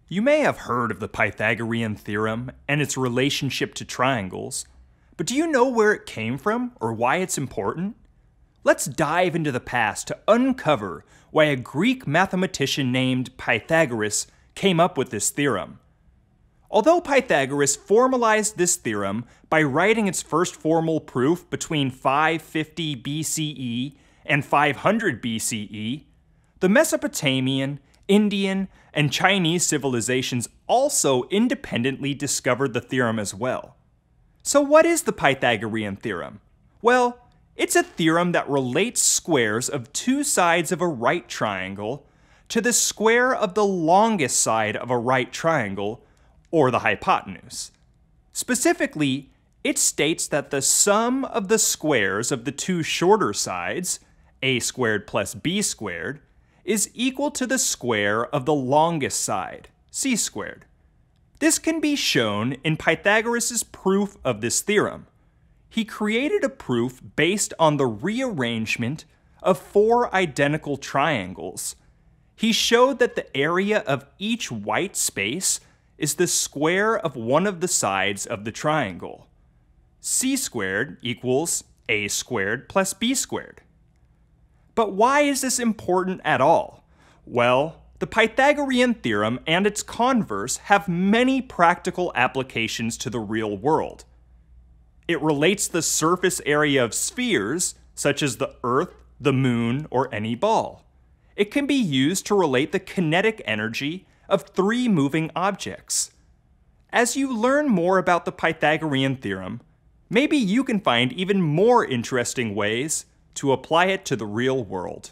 You may have heard of the Pythagorean Theorem and its relationship to triangles, but do you know where it came from or why it's important? Let's dive into the past to uncover why a Greek mathematician named Pythagoras came up with this theorem. Although Pythagoras formalized this theorem by writing its first formal proof between 550 BCE and 500 BCE, the Mesopotamian, Indian, and Chinese civilizations also independently discovered the theorem as well. So what is the Pythagorean theorem? Well, it's a theorem that relates squares of two sides of a right triangle to the square of the longest side of a right triangle, or the hypotenuse. Specifically, it states that the sum of the squares of the two shorter sides, a squared plus b squared, is equal to the square of the longest side, c squared. This can be shown in Pythagoras' proof of this theorem. He created a proof based on the rearrangement of four identical triangles. He showed that the area of each white space is the square of one of the sides of the triangle. C squared equals a squared plus b squared. But why is this important at all? Well, the Pythagorean theorem and its converse have many practical applications to the real world. It relates the surface area of spheres, such as the Earth, the Moon, or any ball. It can be used to relate the kinetic energy of three moving objects. As you learn more about the Pythagorean theorem, maybe you can find even more interesting ways to apply it to the real world.